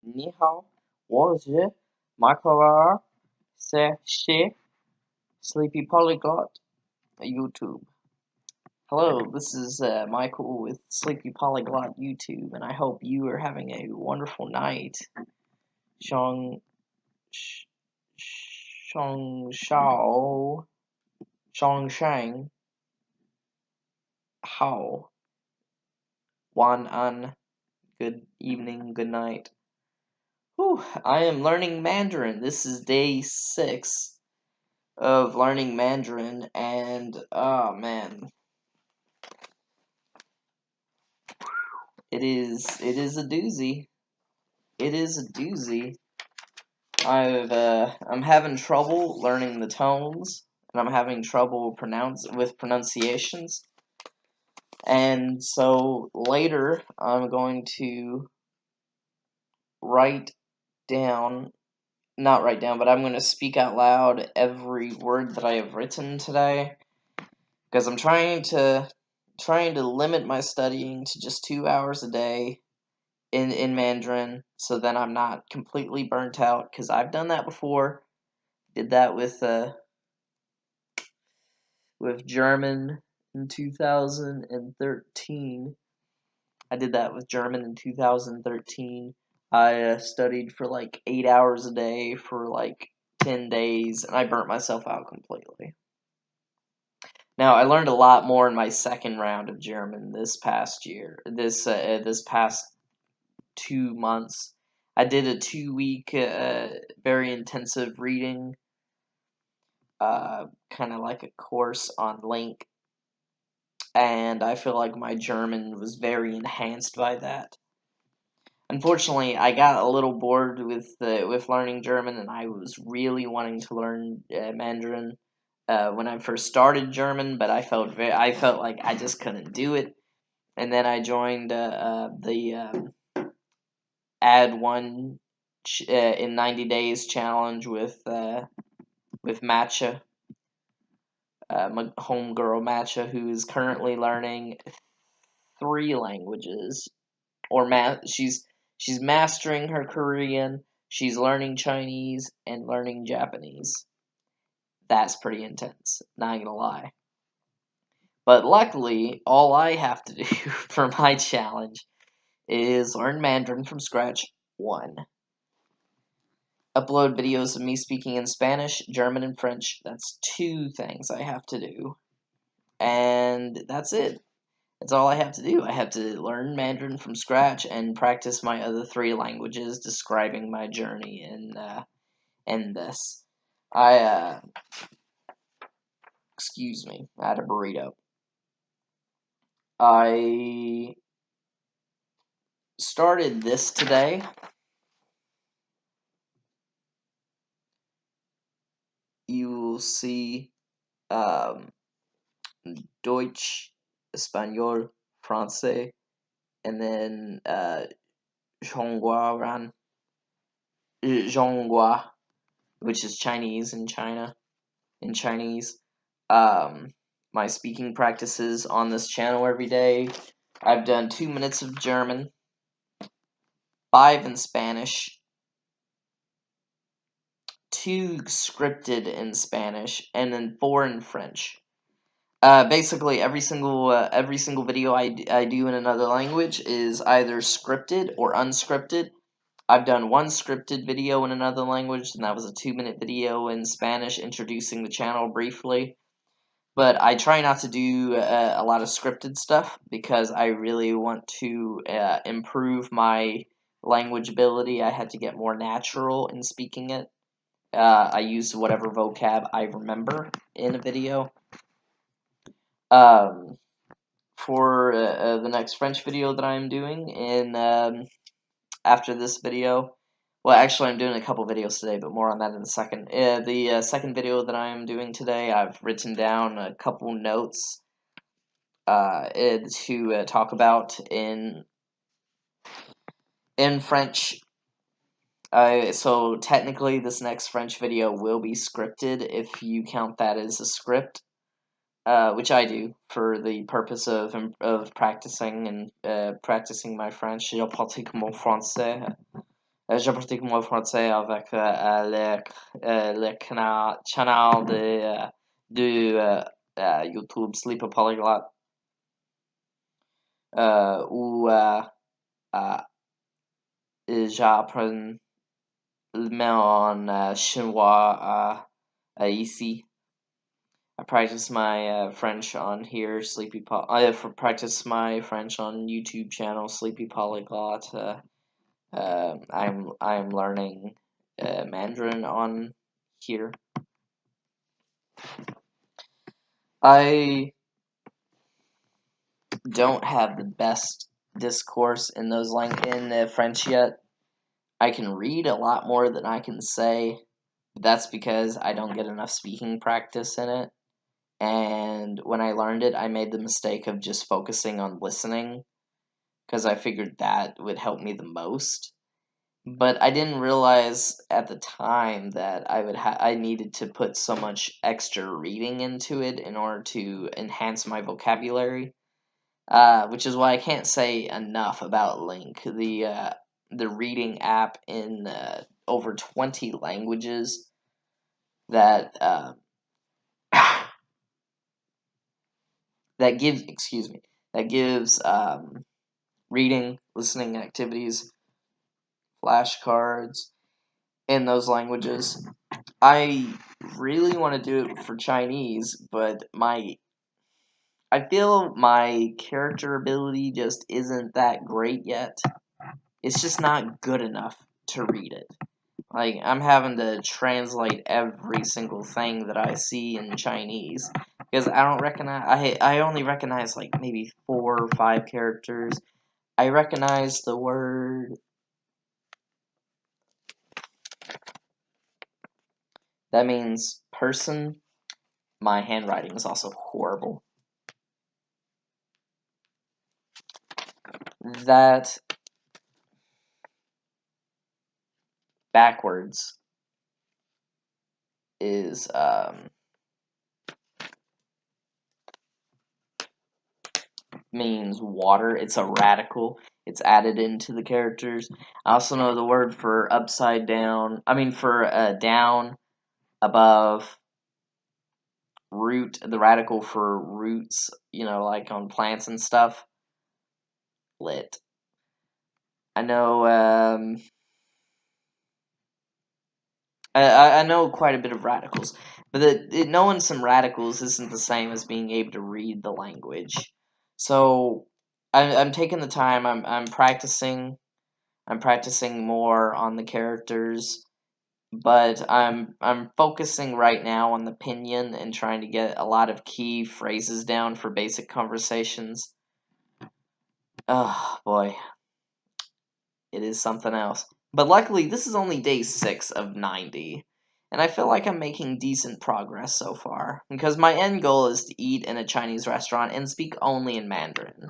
你好，我是迈克尔，是 Sleepy Polyglot YouTube. Hello, this is Michael with Sleepy Polyglot YouTube, and I hope you are having a wonderful night. Shang Shang Shao Shang Shang Hao Wan An. Good evening, good night. Whew, I am learning Mandarin. This is day 6 of learning Mandarin, and oh man, it is a doozy. It is a doozy. I'm having trouble learning the tones, and I'm having trouble with pronunciations. And so later I'm going to not write down, but I'm going to speak out loud every word that I have written today, because I'm trying to limit my studying to just 2 hours a day in Mandarin, so then I'm not completely burnt out, because I've done that before. Did that with German in 2013. I did that with German in 2013. I studied for like 8 hours a day for like 10 days, and I burnt myself out completely. Now, I learned a lot more in my second round of German this past year. This past 2 months, I did a 2-week, very intensive reading, kind of like a course on Link, and I feel like my German was very enhanced by that. Unfortunately, I got a little bored with learning German, and I was really wanting to learn Mandarin when I first started German, but I felt like I just couldn't do it. And then I joined the Add One in 90 Days challenge with Matcha, my homegirl Matcha, who is currently learning 3 languages, or she's mastering her Korean, she's learning Chinese, and learning Japanese. That's pretty intense, not gonna lie. But luckily, all I have to do for my challenge is learn Mandarin from scratch 1. Upload videos of me speaking in Spanish, German, and French. That's 2 things I have to do. And that's it. That's all I have to do. I have to learn Mandarin from scratch and practice my other 3 languages, describing my journey in this. Excuse me, I had a burrito. I started this today. You will see Deutsch, Espanol, Francais, and then Zhonghua, which is Chinese in China, in Chinese. My speaking practices on this channel every day. I've done 2 minutes of German, 5 in Spanish, 2 scripted in Spanish, and then 4 in French. Basically, every single video I do in another language is either scripted or unscripted. I've done 1 scripted video in another language, and that was a 2-minute video in Spanish introducing the channel briefly. But I try not to do a lot of scripted stuff, because I really want to improve my language ability. I had to get more natural in speaking it. I use whatever vocab I remember in a video. For the next French video that I'm doing after this video. Well, actually, I'm doing a couple videos today, but more on that in a second. The second video that I'm doing today, I've written down a couple notes to talk about in French. So technically, this next French video will be scripted, if you count that as a script, which I do for the purpose of practicing and practicing my French. Je pratique mon français. Je pratique mon français avec le canal de YouTube Sleep Polyglot, où j'apprends en chinois ici. I practice my French on here, practice my French on YouTube channel, Sleepy Polyglot. I'm learning Mandarin on here. I don't have the best discourse in French yet. I can read a lot more than I can say. But that's because I don't get enough speaking practice in it. And when I learned it, I made the mistake of just focusing on listening, because I figured that would help me the most. But I didn't realize at the time that I needed to put so much extra reading into it in order to enhance my vocabulary. Which is why I can't say enough about Link, the reading app in over 20 languages that that gives reading, listening activities, flashcards in those languages. I really want to do it for Chinese, but I feel my character ability just isn't that great yet. It's just not good enough to read it. Like, I'm having to translate every single thing that I see in Chinese, because I only recognize like maybe 4 or 5 characters. I recognize the word that means person. My handwriting is also horrible. That backwards is means water. It's a radical. It's added into the characters. I also know the word for upside down. For down, above, root. The radical for roots. Like on plants and stuff. Lit. I know. I know quite a bit of radicals, but knowing some radicals isn't the same as being able to read the language. So I'm taking the time. I'm practicing. I'm practicing more on the characters, but I'm focusing right now on the pinyin and trying to get a lot of key phrases down for basic conversations. Oh boy, it is something else. But luckily, this is only day 6 of 90, and I feel like I'm making decent progress so far, because my end goal is to eat in a Chinese restaurant and speak only in Mandarin.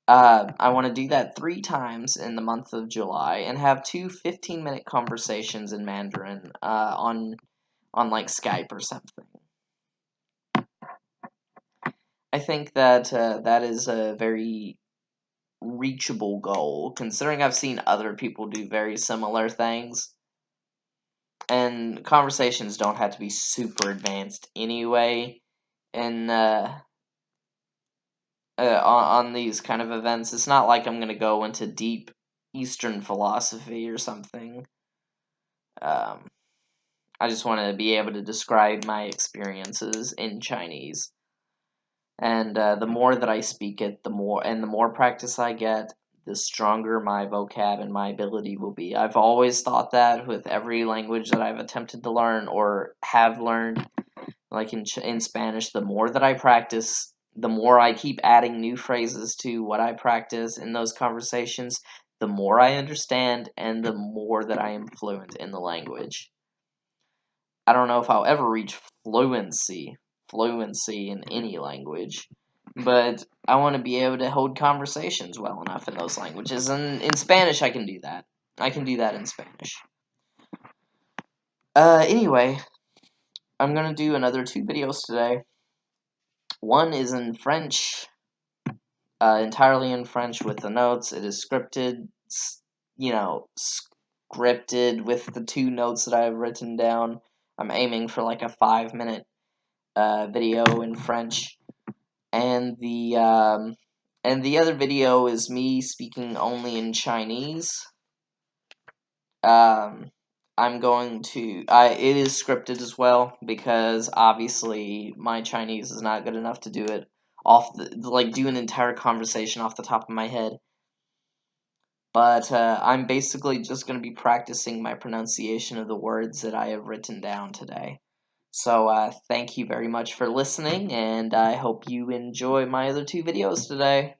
I want to do that 3 times in the month of July, and have 2 15-minute conversations in Mandarin on like Skype or something. I think that that is a very reachable goal, considering I've seen other people do very similar things. And conversations don't have to be super advanced anyway. And on these kind of events, it's not like I'm going to go into deep Eastern philosophy or something. I just want to be able to describe my experiences in Chinese. And the more that I speak it, the more practice I get, the stronger my vocab and my ability will be. I've always thought that with every language that I've attempted to learn or have learned. Like in Spanish, the more that I practice, the more I keep adding new phrases to what I practice in those conversations, the more I understand and the more that I am fluent in the language. I don't know if I'll ever reach fluency in any language, but I want to be able to hold conversations well enough in those languages. And in Spanish, I can do that. I can do that in Spanish. Anyway, I'm going to do another 2 videos today. One is in French, entirely in French with the notes. It is scripted, scripted with the 2 notes that I have written down. I'm aiming for like a 5-minute video in French, and the other video is me speaking only in Chinese. I'm going to, it is scripted as well, because obviously my Chinese is not good enough to do it do an entire conversation off the top of my head. But I'm basically just going to be practicing my pronunciation of the words that I have written down today. So thank you very much for listening, and I hope you enjoy my other 2 videos today.